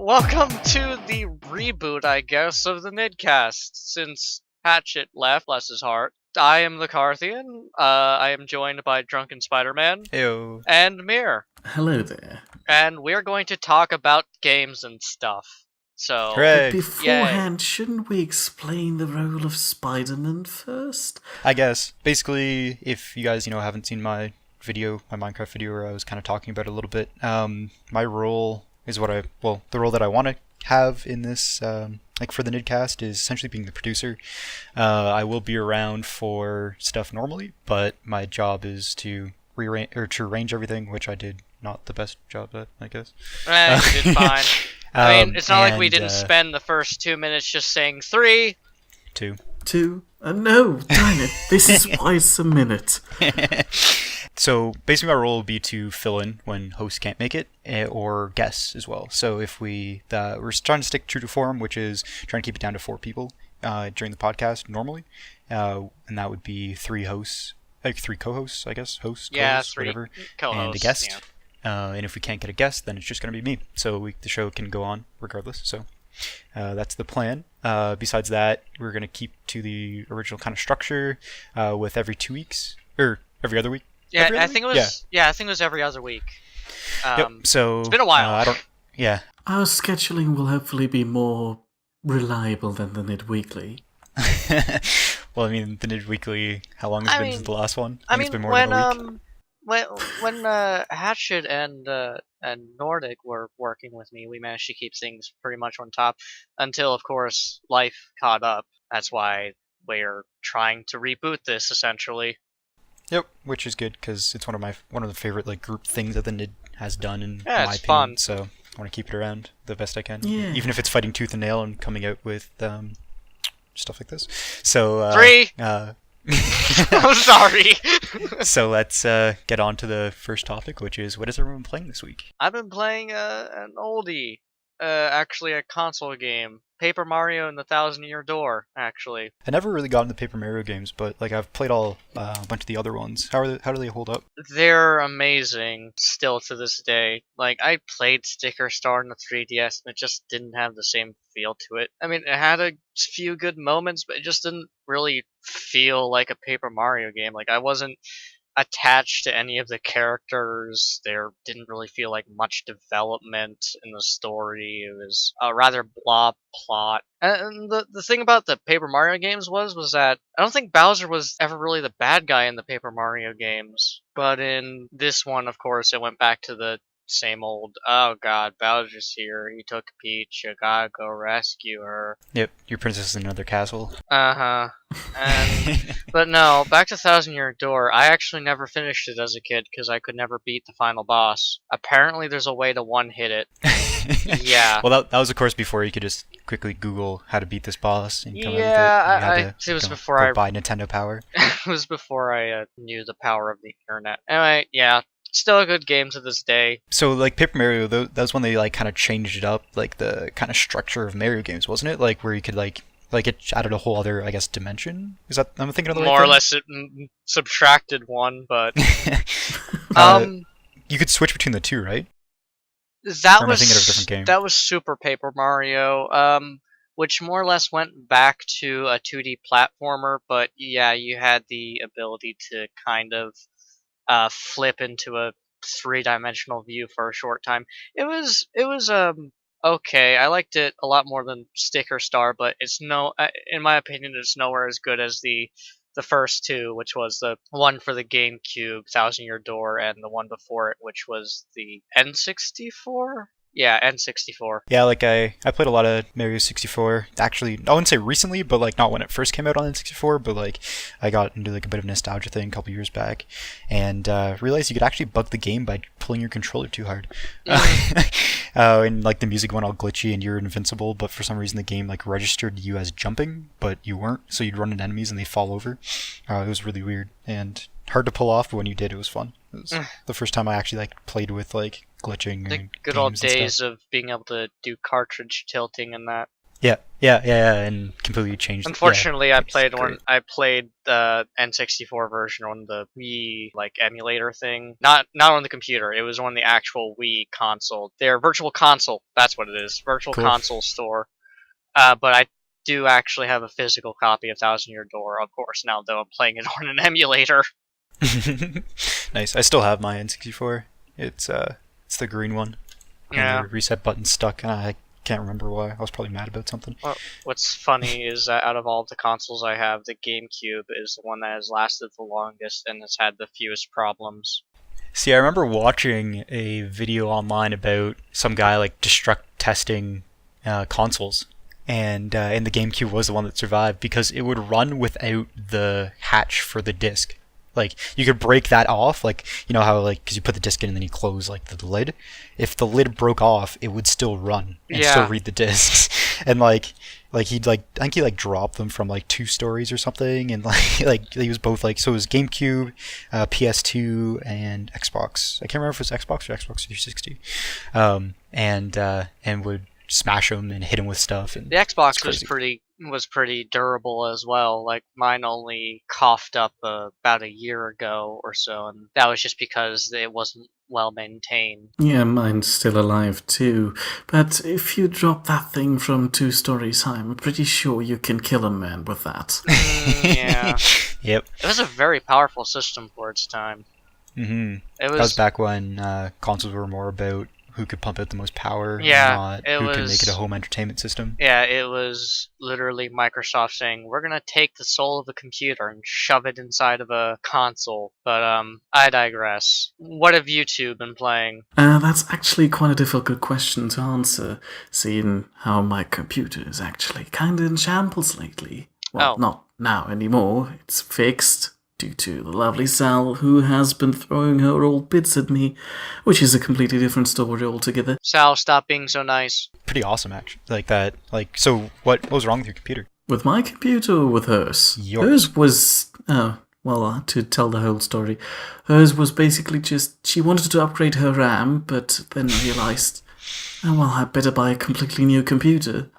welcome to the reboot, I guess, of the Niddcast, since Hatchet left, bless his heart. I am Lacarthian, I am joined by DrunkSpiderman, Heyo. and Mere. Hello there. And we're going to talk about games and stuff. So, Hooray. But beforehand, shouldn't we explain the role of Spiderman first? I guess. Basically, if you guys, haven't seen my Minecraft video where I was kind of talking about it a little bit, my role is the role that I want to have in this, for the Niddcast, is essentially being the producer. I will be around for stuff normally, but my job is to arrange everything, which I did not the best job at, I guess. You did fine. I mean, it's not like we didn't spend the first 2 minutes just saying 3. 2. 2. No, darn it. This is twice a minute. So basically my role will be to fill in when hosts can't make it, or guests as well. So if we're trying to stick true to form, which is trying to keep it down to 4 people during the podcast normally, and that would be 3 hosts, like 3 co-hosts, I guess, co-hosts, 3 whatever, co-hosts, and a guest. Yeah. And if we can't get a guest, then it's just going to be me. So the show can go on regardless. So that's the plan. Besides that, we're going to keep to the original kind of structure with every 2 weeks, or every other week. Yeah, I think it was every other week. So it's been a while. Our scheduling will hopefully be more reliable than the Nidd Weekly. Well, I mean, the Nidd Weekly, how long has it been since the last one? It's been more when than a week. when Hatchet and Nordic were working with me, we managed to keep things pretty much on top until, of course, life caught up. That's why we're trying to reboot this, essentially. Yep, which is good because it's one of the favorite group things that the Nidd has done in my opinion. Fun. So I want to keep it around the best I can, Yeah. even if it's fighting tooth and nail and coming out with stuff like this. So 3. I'm sorry. So let's get on to the first topic, which is what is everyone playing this week? I've been playing an oldie, actually a console game, Paper Mario and the Thousand-Year Door. Actually, I never really got into Paper Mario games, but I've played a bunch of the other ones. How do they hold up? they're amazing still to this day. I played Sticker Star in the 3DS, and it just didn't have the same feel to it. I mean, it had a few good moments, but it just didn't really feel like a Paper Mario game. I wasn't attached to any of the characters. There didn't really feel like much development in the story. It was a rather blah plot. And the thing about the Paper Mario games was that I don't think Bowser was ever really the bad guy in the Paper Mario games. But in this one, of course, it went back to the same old, oh god, Bowser's here, he took Peach, you gotta go rescue her. Yep, your princess is in another castle. Uh-huh. But no, back to Thousand Year Door, I actually never finished it as a kid because I could never beat the final boss. Apparently there's a way to one-hit it. Yeah. Well, that was of course before you could just quickly Google how to beat this boss and come out with it. Yeah, it was before I buy Nintendo Power. It was before I knew the power of the internet. Anyway, yeah. Still a good game to this day. So, Paper Mario, that was when they, kind of changed it up, the kind of structure of Mario games, wasn't it? Where you could, it added a whole other, I guess, dimension? Is that, I'm thinking of the right More or thing? less, it subtracted one, but... you could switch between the two, right? That Or am I thinking of a different game? That was Super Paper Mario, which more or less went back to a 2D platformer, but yeah, you had the ability to kind of flip into a 3-dimensional view for a short time. It was okay. I liked it a lot more than Sticker Star, but it's in my opinion, it's nowhere as good as the first 2, which was the one for the GameCube, Thousand Year Door, and the one before it, which was the N64. Yeah, N64. Yeah, I played a lot of Mario 64. Actually, I wouldn't say recently, but not when it first came out on N64, but I got into a bit of a nostalgia thing a couple years back, and realized you could actually bug the game by pulling your controller too hard. And the music went all glitchy and you're invincible, but for some reason the game registered you as jumping, but you weren't, so you'd run into enemies and they fall over. It was really weird and hard to pull off, but when you did, it was fun. It was the first time I actually played with glitching. The good old days of being able to do cartridge tilting and that. Yeah, Yeah, and completely changed. Unfortunately, yeah, I played it's one. great. I played the N64 version on the Wii emulator thing. Not on the computer. It was on the actual Wii console. Their virtual console. That's what it is. Virtual Cool. console store. But I do actually have a physical copy of Thousand Year Door, of course. Now though, I'm playing it on an emulator. Nice. I still have my N64. It's the green one. Yeah. And the reset button's stuck, and I can't remember why. I was probably mad about something. Well, what's funny is that out of all the consoles I have, the GameCube is the one that has lasted the longest and has had the fewest problems. See, I remember watching a video online about some guy destruct testing consoles, and the GameCube was the one that survived because it would run without the hatch for the disc. You could break that off, how, because you put the disc in and then you close, the lid. If the lid broke off, it would still run and still read the discs. And, I think he, dropped them from, 2 stories or something. And, he was both, so it was GameCube, PS2, and Xbox. I can't remember if it was Xbox or Xbox 360. And would smash them and hit them with stuff. And the Xbox was pretty durable as well. Mine only coughed up about a year ago or so, and that was just because it wasn't well maintained. Yeah, mine's still alive too. But if you drop that thing from 2 stories high, I'm pretty sure you can kill a man with that. Yeah. Yep. It was a very powerful system for its time. Mm-hmm. That was back when consoles were more about who could pump out the most power, not who could make it a home entertainment system. Yeah, it was literally Microsoft saying, we're going to take the soul of a computer and shove it inside of a console. But I digress. What have you two been playing? That's actually quite a difficult question to answer, seeing how my computer is actually kind of in shambles lately. Well, not now anymore. It's fixed. Due to the lovely Sal, who has been throwing her old bits at me, which is a completely different story altogether. Sal, stop being so nice. Pretty awesome, actually. So what was wrong with your computer? With my computer or with hers? Yours. Hers was, to tell the whole story, hers was basically just, she wanted to upgrade her RAM, but then realized, I better buy a completely new computer.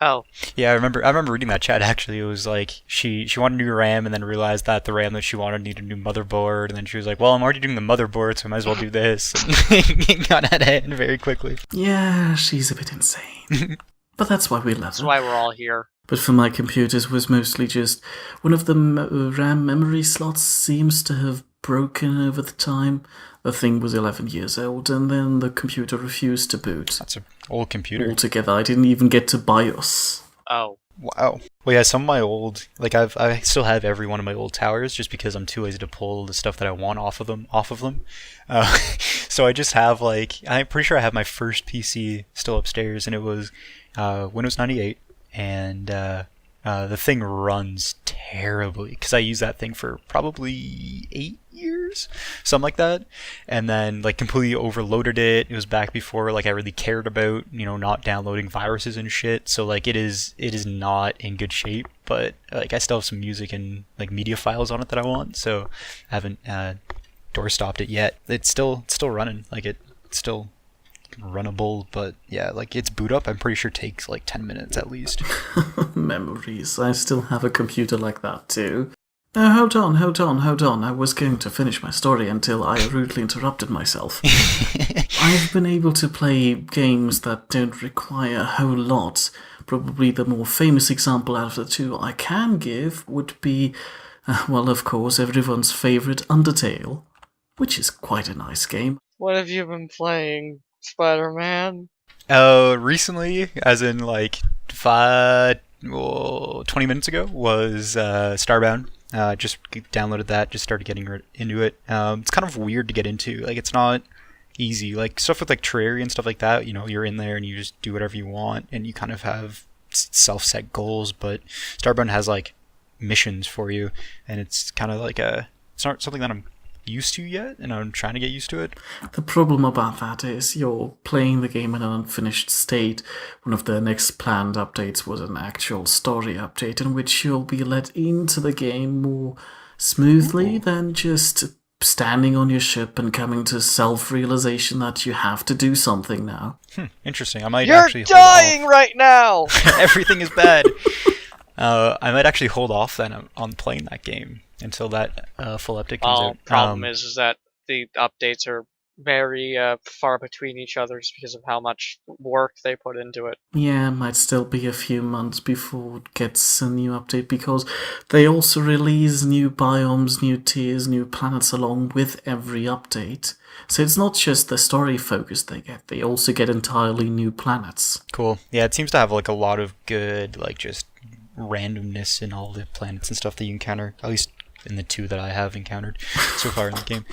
Oh. Yeah, I remember reading that chat, actually. It was she wanted new RAM and then realized that the RAM that she wanted needed a new motherboard, and then she was like, well, I'm already doing the motherboard, so I might as well do this. And got out of hand very quickly. Yeah, she's a bit insane. But that's why we love her. That's why we're all here. But for my computers was mostly just one of the RAM memory slots seems to have broken over the time. The thing was 11 years old, and then the computer refused to boot. That's an old computer. Altogether, I didn't even get to BIOS. Oh. Wow. Well, yeah, some of my old, I still have every one of my old towers just because I'm too lazy to pull the stuff that I want off of them. So I just have, I'm pretty sure I have my first PC still upstairs, and it was Windows 98, and the thing runs terribly because I used that thing for probably 8 years, something like that, and then completely overloaded it. It was back before I really cared about not downloading viruses and shit. So it is not in good shape, but I still have some music and media files on it that I want. So I haven't door stopped it yet. It's still running. It's still runnable, but yeah, its boot up I'm pretty sure takes 10 minutes at least. Memories. I still have a computer like that too. Hold on. I was going to finish my story until I rudely interrupted myself. I've been able to play games that don't require a whole lot. Probably the more famous example out of the two I can give would be, of course, everyone's favourite Undertale, which is quite a nice game. What have you been playing, Spider-Man? Recently, as in 20 minutes ago, was Starbound. Just downloaded that, just started getting into it. It's kind of weird to get into. It's not easy. Stuff with Terraria and stuff like that, you're in there and you just do whatever you want, and you kind of have self-set goals, but Starbound has missions for you, and it's kind of it's not something that I'm used to yet, and I'm trying to get used to it. The problem about that is you're playing the game in an unfinished state. One of the next planned updates was an actual story update in which you'll be let into the game more smoothly than just standing on your ship and coming to self-realization that you have to do something now. Interesting. I might You're actually dying hold off. right now! Everything is bad. I might actually hold off then on playing that game until that full update comes out. Problem is that the updates are very far between each other just because of how much work they put into it. Yeah, might still be a few months before it gets a new update, because they also release new biomes, new tiers, new planets along with every update. So it's not just the story focus they also get entirely new planets. Cool. Yeah, it seems to have like a lot of good, like, just randomness in all the planets and stuff that you encounter, at least in the 2 that I have encountered so far in the game.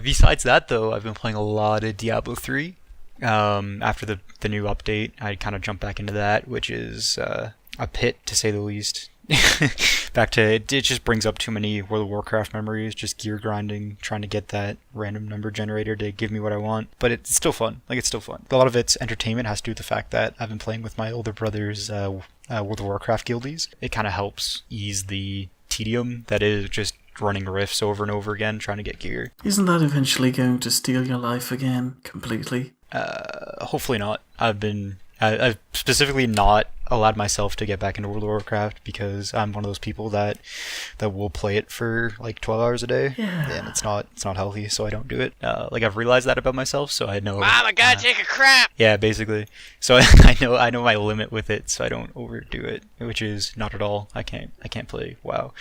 Besides that, though, I've been playing a lot of Diablo 3. After the new update, I kind of jumped back into that, which is a pit, to say the least. Back to it just brings up too many World of Warcraft memories, just gear grinding, trying to get that random number generator to give me what I want. But it's still fun. Like, it's still fun. A lot of its entertainment has to do with the fact that I've been playing with my older brother's World of Warcraft guildies. It kind of helps ease the tedium that is just running rifts over and over again, trying to get gear. Isn't that eventually going to steal your life again, completely? Hopefully not. I've specifically not allowed myself to get back into World of Warcraft because I'm one of those people that will play it for like 12 hours a day, and it's not healthy, so I don't do it. Like, I've realized that about myself, so I know. Mom, I gotta take a crap. Yeah, basically. So I know my limit with it, so I don't overdo it, which is not at all. I can't play WoW.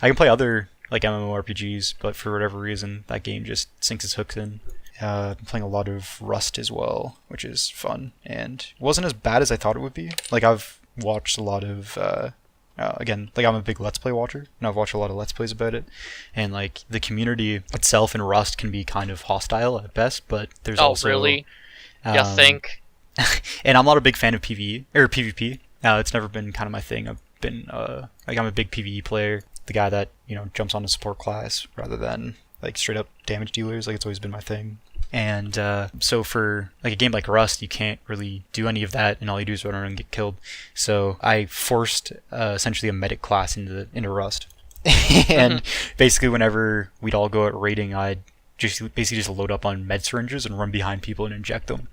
I can play other like MMORPGs, but for whatever reason, that game just sinks its hooks in. I've been playing a lot of Rust as well, which is fun, and it wasn't as bad as I thought it would be. Like, I've watched a lot of, again, like, I'm a big Let's Play watcher, and I've watched a lot of Let's Plays about it, and, like, the community itself in Rust can be kind of hostile at best, but there's also... Oh, really? You think? And I'm not a big fan of PvE, or PvP. It's never been kind of my thing. I've been, like, I'm a big PvE player, the guy that, you know, jumps on a support class rather than, like, straight up damage dealers. Like, it's always been my thing. And so for like a game like Rust, you can't really do any of that, and all you do is run around and get killed. So I forced essentially a medic class into Rust. And basically whenever we'd all go out raiding, I'd just load up on med syringes and run behind people and inject them.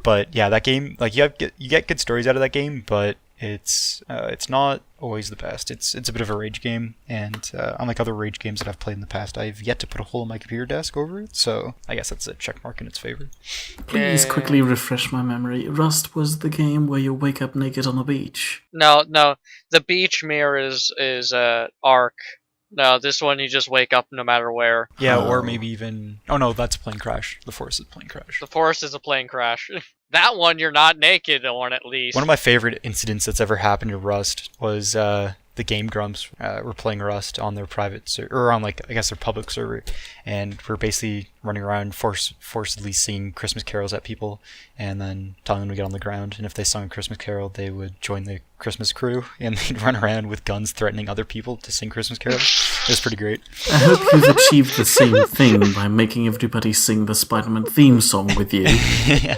But yeah, that game, like, you get good stories out of that game, but it's not always the best. It's a bit of a rage game, and unlike other rage games that I've played in the past, I've yet to put a hole in my computer desk over it, so I guess that's a check mark in its favor. Please quickly refresh my memory. Rust was the game where you wake up naked on the beach. No, the beach mirror is Ark. No, this one you just wake up no matter where. Yeah, or maybe even... Oh no, that's a plane crash. The Forest is a plane crash. The Forest is a plane crash. That one you're not naked on, at least. One of my favorite incidents that's ever happened in Rust was the Game Grumps were playing Rust on their private server, or on, like, I guess, their public server, and we're basically running around forcibly singing Christmas carols at people, and then telling them to get on the ground, and if they sung a Christmas carol, they would join the Christmas crew, and they'd run around with guns threatening other people to sing Christmas carols. It was pretty great. I hope you've achieved the same thing by making everybody sing the Spider-Man theme song with you. Yeah.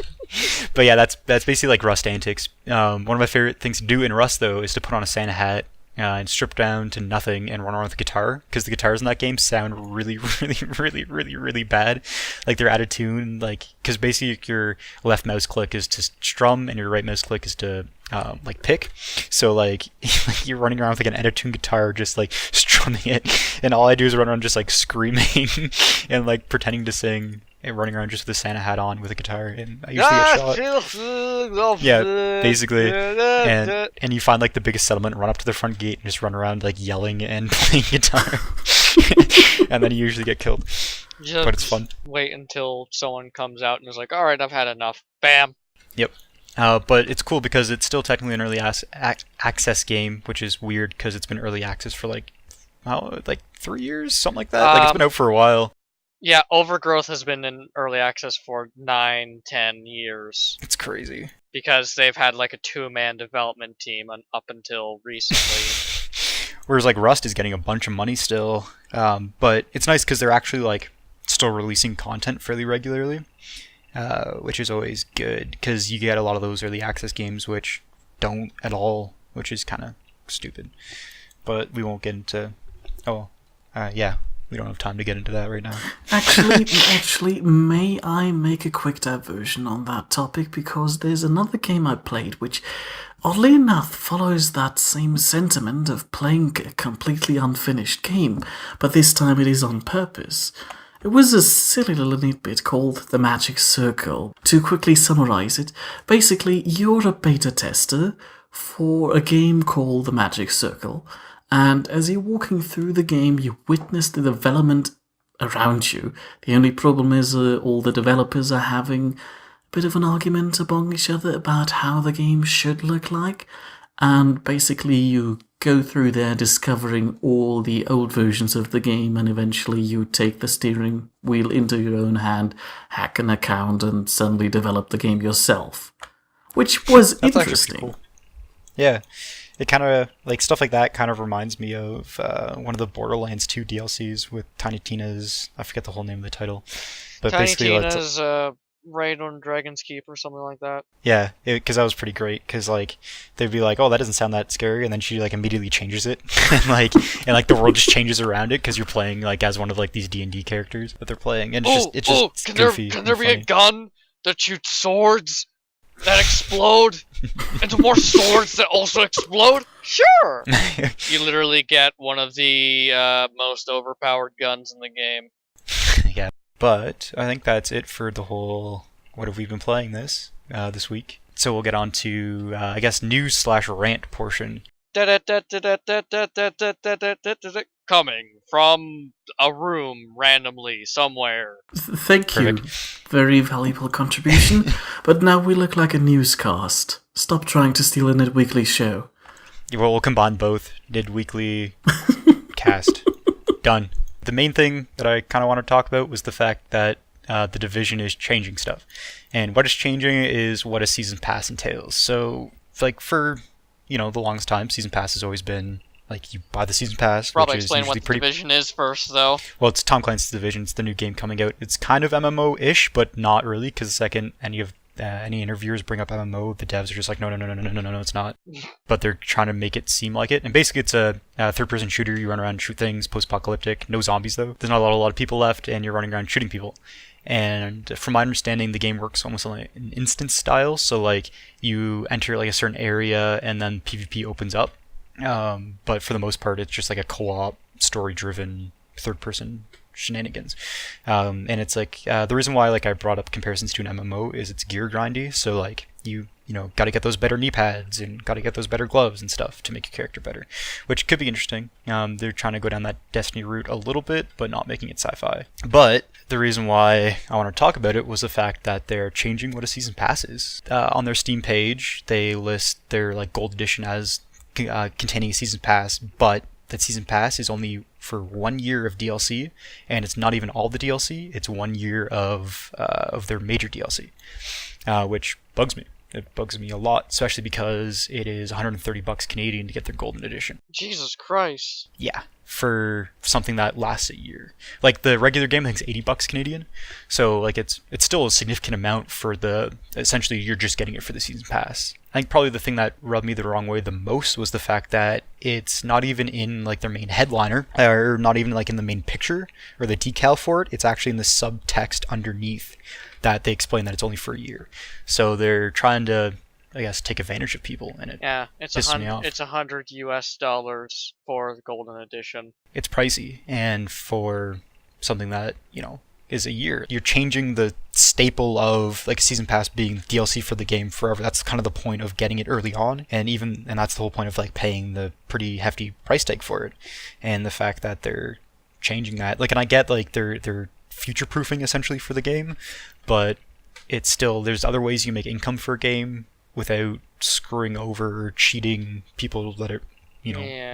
But yeah, that's basically like Rust antics. One of my favorite things to do in Rust, though, is to put on a Santa hat and strip down to nothing and run around with a guitar, because the guitars in that game sound really, really, really, really, really bad. Like, they're out of tune, like, because basically your left mouse click is to strum and your right mouse click is to like pick. So like you're running around with like an out of tune guitar, just like strumming it, and all I do is run around just like screaming and like pretending to sing, and running around just with a Santa hat on with a guitar, and I usually get shot. Yeah, basically. And you find like the biggest settlement, run up to the front gate, and just run around like yelling and playing guitar. And then you usually get killed. But it's fun. Wait until someone comes out and is like, alright, I've had enough. Bam! Yep. But it's cool because it's still technically an early access game, which is weird because it's been early access for like 3 years, something like that. Like, it's been out for a while. Yeah, Overgrowth has been in early access for 9-10 years. It's crazy. Because they've had like a 2-man development team up until recently. Whereas like Rust is getting a bunch of money still. But it's nice because they're actually like still releasing content fairly regularly. Which is always good, because you get a lot of those early access games which don't at all, which is kind of stupid. But we won't get into Oh, yeah. We don't have time to get into that right now. Actually, may I make a quick diversion on that topic, because there's another game I played which, oddly enough, follows that same sentiment of playing a completely unfinished game, but this time it is on purpose. It was a silly little nitbit called The Magic Circle. To quickly summarize it, basically you're a beta tester for a game called The Magic Circle, and as you're walking through the game, you witness the development around you. The only problem is all the developers are having a bit of an argument among each other about how the game should look like, and basically you go through there discovering all the old versions of the game, and eventually you take the steering wheel into your own hand, hack an account, and suddenly develop the game yourself. Which was That's interesting. actually cool. Yeah. It kind of, like, stuff like that kind of reminds me of one of the Borderlands 2 DLCs with Tiny Tina's, I forget the whole name of the title. But Tiny basically, Tina's Raid on Dragon's Keep or something like that. yeah, because that was pretty great, because, like, they'd be like, oh, that doesn't sound that scary, and then she, like, immediately changes it, and the world just changes around it, because you're playing, like, as one of, like, these D&D characters that they're playing, and it's just goofy. Can there and be funny. a gun that shoots swords that explode into more swords that also explode? Sure! You literally get one of the most overpowered guns in the game. Yeah, but I think that's it for the whole what have we been playing this week. So we'll get on to I guess news/rant portion. Coming from a room randomly somewhere. Thank you. Very valuable contribution. But now we look like a newscast. Stop trying to steal a Nidd Weekly show. Well, we'll combine both. Nidd Weekly cast. Done. The main thing that I kind of want to talk about was the fact that the Division is changing stuff. And what is changing is what a Season Pass entails. So, like, for, the longest time, Season Pass has always been, like, you buy the Season Pass, Probably which is explain usually what the Division is first, though. Well, it's Tom Clancy's Division. It's the new game coming out. It's kind of MMO-ish, but not really, because the second any interviewers bring up MMO, the devs are just like, no, it's not. But they're trying to make it seem like it. And basically, it's a third-person shooter. You run around and shoot things, post-apocalyptic. No zombies, though. There's not a lot of people left, and you're running around shooting people. And from my understanding, the game works almost like an instance style. So, like, you enter, like, a certain area, and then PvP opens up. But for the most part, it's just like a co-op, story-driven, third-person shenanigans. And it's like the reason why I brought up comparisons to an MMO is it's gear grindy. So like you got to get those better knee pads and got to get those better gloves and stuff to make your character better, which could be interesting. They're trying to go down that Destiny route a little bit, but not making it sci-fi. But the reason why I want to talk about it was the fact that they're changing what a season pass is. On their Steam page, they list their gold edition as containing a season pass, but that season pass is only for 1 year of DLC, and it's not even all the DLC. It's 1 year of their major DLC, which bugs me. It bugs me a lot, especially because it is $130 Canadian to get their golden edition. Jesus Christ. Yeah, for something that lasts a year. Like the regular game, I think is $80 Canadian. So it's still a significant amount for essentially you're just getting it for the season pass. I think probably the thing that rubbed me the wrong way the most was the fact that it's not even in their main headliner, or not even in the main picture or the decal for it. It's actually in the subtext underneath that they explain that it's only for a year. So they're trying to, I guess, take advantage of people, and it pisses me off. It's $100 for the golden edition. It's pricey, and for something that is a year, you're changing the staple of a season pass being DLC for the game forever. That's kind of the point of getting it early on, and that's the whole point of paying the pretty hefty price tag for it. And the fact that they're changing that, and I get they're future proofing essentially for the game, but it's still, there's other ways you make income for a game without screwing over or cheating people that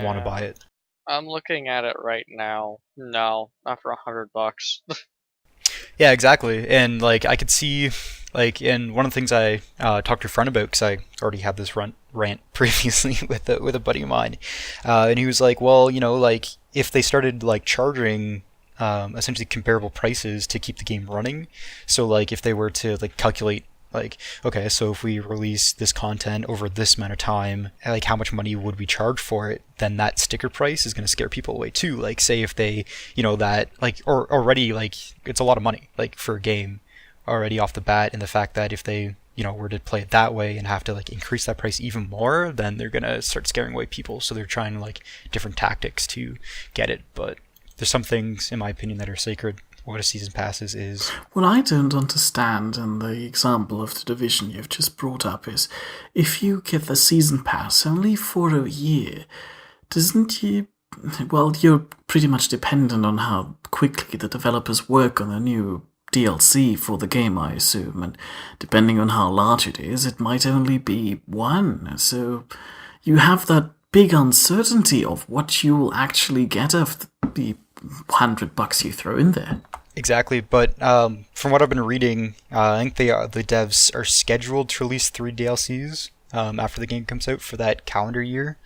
want to buy it. I'm looking at it right now. No, not for $100. Yeah, exactly. And I could see, and one of the things I talked to a friend about, because I already had this rant previously with a buddy of mine, and he was like, well, if they started charging essentially comparable prices to keep the game running, so if they were to calculate Like, okay, so if we release this content over this amount of time, like how much money would we charge for it? Then that sticker price is going to scare people away too. Like, say if they, that, like, or already, like, it's a lot of money, like, for a game already off the bat, and the fact that if they, were to play it that way and have to, like, increase that price even more, then they're going to start scaring away people. So they're trying, like, different tactics to get it. But there's some things, in my opinion, that are sacred. What a season passes is. What I don't understand, and the example of the Division you've just brought up, is if you get the season pass only for a year, doesn't you... Well, you're pretty much dependent on how quickly the developers work on a new DLC for the game, I assume, and depending on how large it is, it might only be one. So you have that big uncertainty of what you will actually get of the $100 you throw in there. Exactly, but from what I've been reading, I think the devs are scheduled to release 3 DLCs after the game comes out for that calendar year.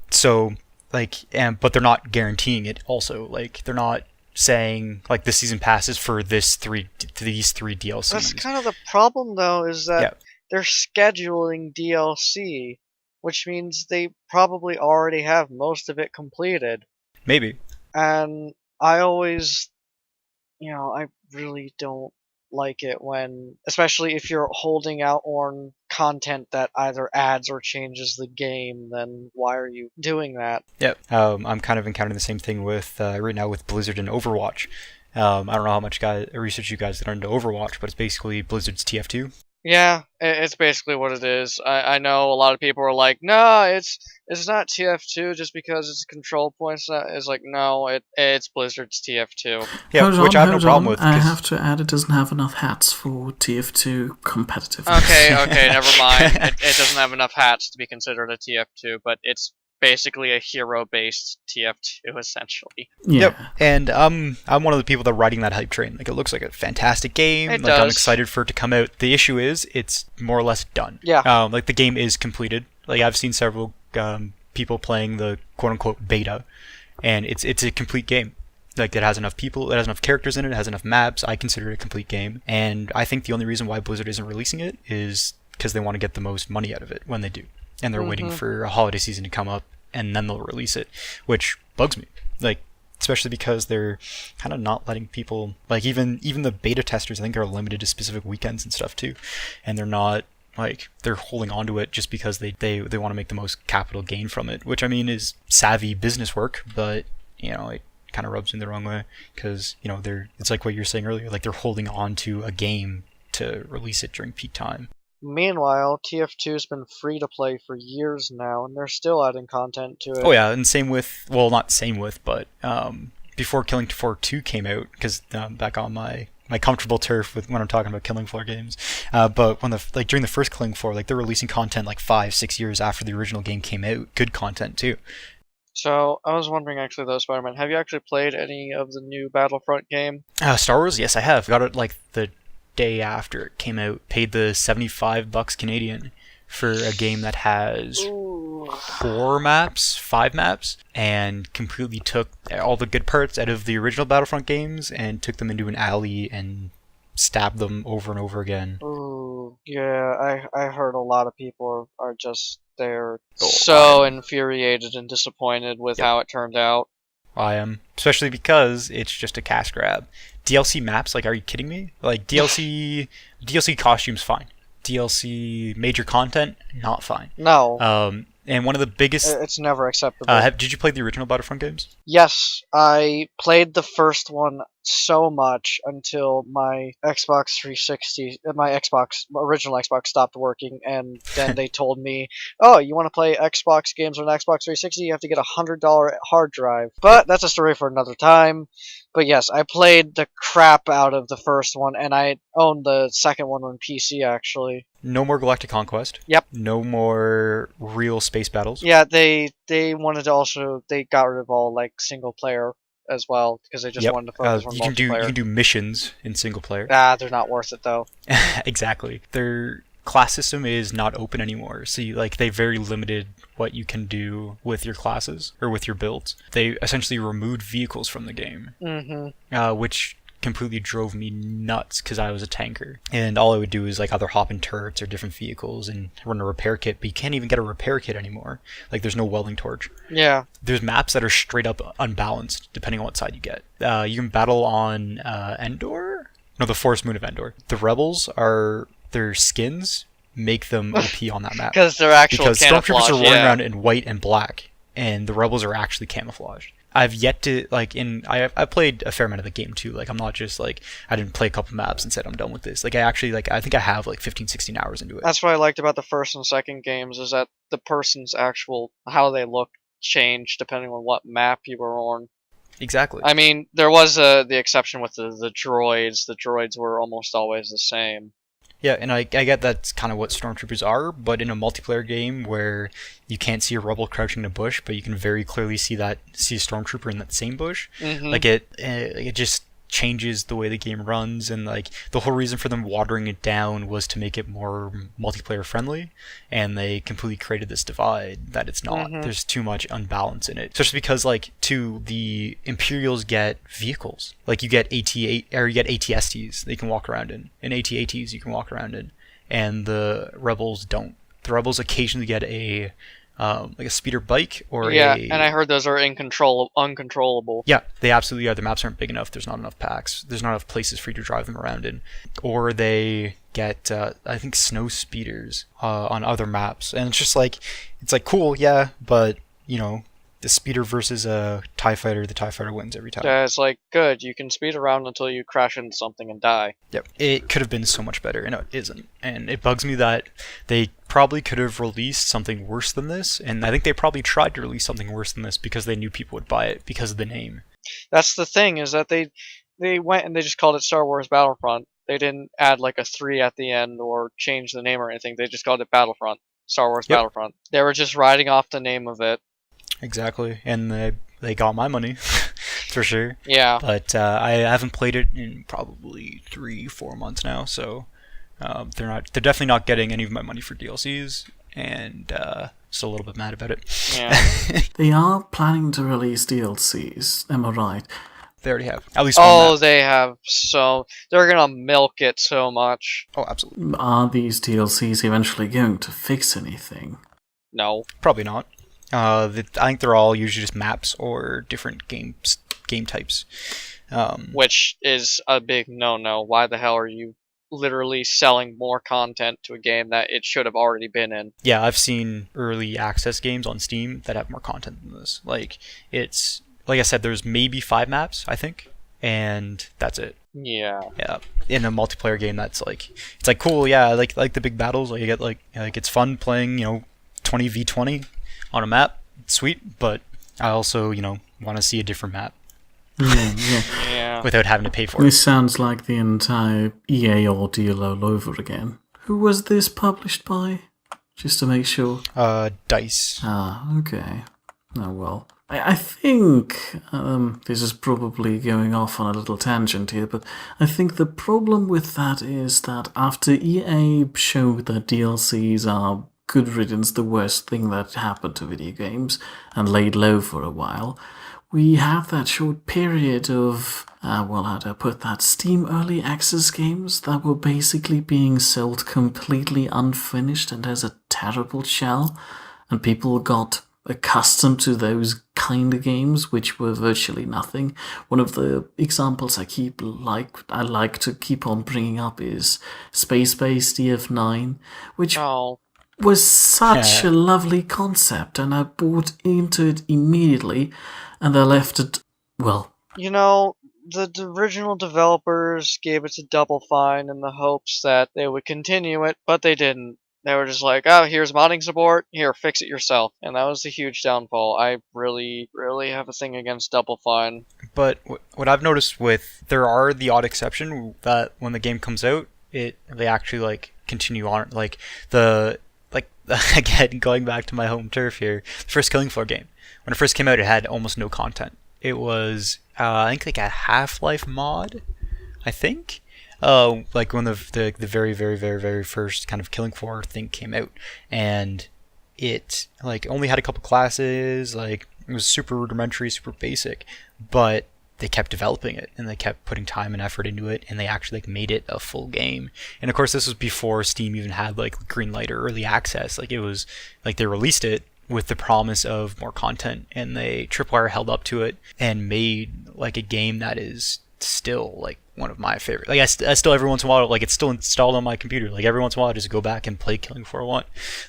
So, like, but they're not guaranteeing it. Also, like, they're not saying like the season passes for these 3 DLCs. That's kind of the problem, though, is that they're scheduling DLC, which means they probably already have most of it completed. Maybe. And I always, I really don't like it when, especially if you're holding out on content that either adds or changes the game, then why are you doing that? Yep. I'm kind of encountering the same thing with right now with Blizzard and Overwatch. I don't know how much research you guys done into Overwatch, but it's basically Blizzard's TF2. Yeah, it's basically what it is. I know a lot of people are like, no, it's not TF2 just because it's control points. It's like, no, it's Blizzard's TF2. Yeah, which I have no problem with. I have to add, it doesn't have enough hats for TF2 competitiveness. Okay, never mind. It doesn't have enough hats to be considered a TF2, but it's basically a hero-based TF2, essentially. Yeah. Yep, and I'm one of the people that are riding that hype train. Like, it looks like a fantastic game. It like, does. I'm excited for it to come out. The issue is, it's more or less done. Yeah. Like, the game is completed. Like, I've seen several people playing the quote-unquote beta, and it's a complete game. Like, it has enough people, it has enough characters in it, it has enough maps. I consider it a complete game, and I think the only reason why Blizzard isn't releasing it is because they want to get the most money out of it when they do. And they're waiting for a holiday season to come up, and then they'll release it, which bugs me. Like, especially because they're kind of not letting people, like, even the beta testers, I think, are limited to specific weekends and stuff too, and they're not, like, they're holding on to it just because they want to make the most capital gain from it, which, I mean, is savvy business work, but, it kind of rubs me the wrong way, because, it's like what you were saying earlier, like, they're holding on to a game to release it during peak time. Meanwhile, TF2's been free to play for years now, and they're still adding content to it. Oh yeah, and same with, well, not same with, but before Killing Floor 2 came out, because back on my comfortable turf with when I'm talking about Killing Floor games, but when during the first Killing Floor, like, they're releasing content like 5-6 years after the original game came out, good content too. So, I was wondering, actually, though, Spider-Man, have you actually played any of the new Battlefront game? Star Wars, yes, I have. Got it like the day after it came out. Paid the $75 Canadian for a game that has 5 maps, and completely took all the good parts out of the original Battlefront games and took them into an alley and stabbed them over and over again. Ooh, yeah, I heard a lot of people are just, they're so infuriated and disappointed with how it turned out. I am, especially because it's just a cash grab. DLC maps, like, are you kidding me? Like, DLC costumes, fine. DLC major content, not fine. No. And one of the biggest... It's never acceptable. Did you play the original Battlefront games? Yes, I played the first one so much until my Xbox 360, original Xbox stopped working, and then they told me, oh, you want to play Xbox games on Xbox 360? You have to get a $100 hard drive. But that's a story for another time. But yes, I played the crap out of the first one, and I owned the second one on PC, actually. No more Galactic Conquest. Yep. No more real space battles. Yeah, they wanted to also, they got rid of all, like, single player as well, because they just wanted to focus on multiplayer. You can do missions in single player. They're not worth it, though. Exactly. Their class system is not open anymore, so they very limited what you can do with your classes, or with your builds. They essentially removed vehicles from the game, which completely drove me nuts because I was a tanker. And all I would do is like either hop in turrets or different vehicles and run a repair kit, but you can't even get a repair kit anymore. Like there's no welding torch. Yeah. There's maps that are straight up unbalanced depending on what side you get. You can battle on Endor? No, the Forest Moon of Endor. The rebels are, their skins make them OP on that map. Because they're actual Because stormtroopers are running yeah. around in white and black, and the rebels are actually camouflaged. I've yet to, like, I played a fair amount of the game too. Like, I'm not just like, I didn't play a couple maps and said I'm done with this. Like, I actually, like, I think I have like 15, 16 hours into it. That's what I liked about the first and second games, is that the person's actual, how they look changed depending on what map you were on. Exactly. I mean, there was the exception with the droids. The droids were almost always the same. Yeah, and I get that's kind of what stormtroopers are, but in a multiplayer game where you can't see a rebel crouching in a bush, but you can very clearly see a stormtrooper in that same bush, like it just changes the way the game runs, and like the whole reason for them watering it down was to make it more multiplayer friendly, and they completely created this divide that it's not. There's too much unbalance in it, especially because like the Imperials get vehicles, like you get AT-8 or you get AT-STs that you can walk around in, and AT-ATs you can walk around in, and the rebels don't. The rebels occasionally get a like a speeder bike or and I heard those are uncontrollable. Yeah, they absolutely are. The maps aren't big enough. There's not enough packs. There's not enough places for you to drive them around in. Or they get, I think, snow speeders on other maps. And it's just like, it's like cool, yeah, but, you know, the speeder versus a TIE fighter, the TIE fighter wins every time. Yeah, it's like, good, you can speed around until you crash into something and die. Yep, it could have been so much better, and it isn't. And it bugs me that they probably could have released something worse than this, and I think they probably tried to release something worse than this because they knew people would buy it because of the name. That's the thing, is that they went and they just called it Star Wars Battlefront. They didn't add like a 3 at the end or change the name or anything. They just called it Battlefront. Star Wars Battlefront. They were just riding off the name of it. Exactly, and they got my money, for sure. Yeah. But I haven't played it in probably 3-4 months now, so they're definitely not getting any of my money for DLCs, and still a little bit mad about it. Yeah. They are planning to release DLCs, am I right? They already have. At least one map. They have. So they're gonna milk it so much. Oh, absolutely. Are these DLCs eventually going to fix anything? No. Probably not. I think they're all usually just maps or different game types. Which is a big no-no. Why the hell are you literally selling more content to a game that it should have already been in? Yeah, I've seen early access games on Steam that have more content than this. Like, it's, like I said, there's maybe 5 maps, I think, and that's it. Yeah. Yeah. In a multiplayer game, that's like, it's like cool, yeah, like the big battles, like you get like it's fun playing, 20v20 on a map, it's sweet, but I also, want to see a different map. Yeah. Without having to pay for it. This sounds like the entire EA ordeal all over again. Who was this published by? Just to make sure. DICE. Ah, okay. Oh well. I think this is probably going off on a little tangent here, but I think the problem with that is that after EA showed that DLCs are good riddance, the worst thing that happened to video games, and laid low for a while, we have that short period of, how do I put that, Steam Early Access games that were basically being sold completely unfinished and as a terrible shell, and people got accustomed to those kind of games, which were virtually nothing. One of the examples I like to keep on bringing up is Space Base DF9, which was such a lovely concept, and I bought into it immediately, and I left it, well... The original developers gave it to Double Fine in the hopes that they would continue it, but they didn't. They were just like, oh, here's modding support, here, fix it yourself. And that was the huge downfall. I really, really have a thing against Double Fine. But what I've noticed there are the odd exception that when the game comes out, they actually, continue on, again, going back to my home turf here, the first Killing Floor game. When it first came out, it had almost no content. It was, I think, a Half-Life mod, I think? When the very, very, very, very first kind of Killing Floor thing came out. And it, only had a couple classes, it was super rudimentary, super basic. But they kept developing it and they kept putting time and effort into it, and they actually like made it a full game. And of course, this was before Steam even had like green light or early access. Like it was like they released it with the promise of more content, and they Tripwire held up to it and made like a game that is still like one of my favorite. Like I still every once in a while, like it's still installed on my computer. Like every once in a while, I just go back and play Killing Floor 1.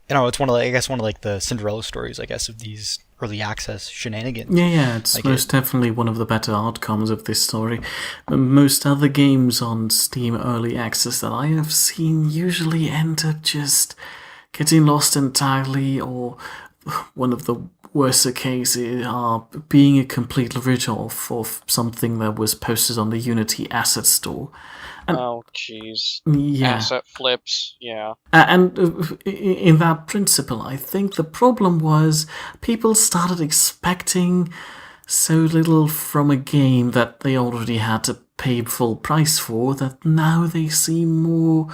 You know, it's one of like the Cinderella stories, I guess, of these early access shenanigans. Yeah, it's like most definitely one of the better outcomes of this story. Most other games on Steam early access that I have seen usually end up just getting lost entirely, or one of the worst cases are being a complete rip-off of something that was posted on the Unity asset store. And, oh, jeez. Yeah. Asset flips, yeah. And in that principle, I think the problem was people started expecting so little from a game that they already had to pay full price for, that now they seem more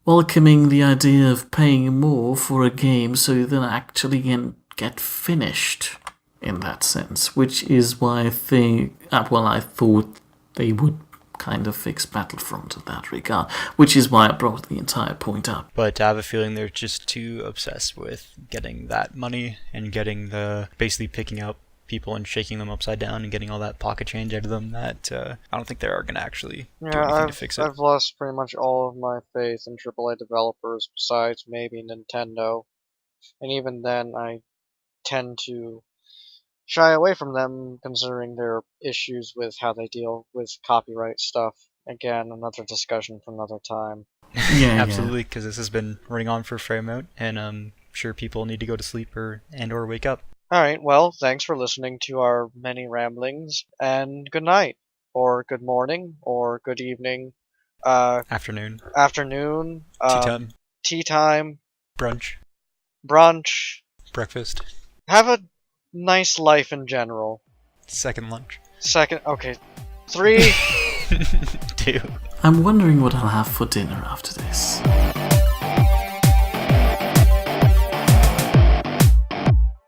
welcoming the idea of paying more for a game so that actually can get finished in that sense, which is why I think, I thought they would kind of fix Battlefront in that regard, which is why I brought the entire point up. But I have a feeling they're just too obsessed with getting that money and getting basically picking up people and shaking them upside down and getting all that pocket change out of them that I don't think they are going to actually do anything to fix it. I've lost pretty much all of my faith in AAA developers besides maybe Nintendo. And even then, I tend to shy away from them considering their issues with how they deal with copyright stuff. Again, another discussion for another time. Yeah, absolutely, because this has been running on for a fair amount, and I'm sure people need to go to sleep or wake up. Alright, well, thanks for listening to our many ramblings, and good night, or good morning, or good evening. Afternoon. Tea time. Brunch. Breakfast. Have a nice life in general. Second lunch. Okay. 3. 2. I'm wondering what I'll have for dinner after this.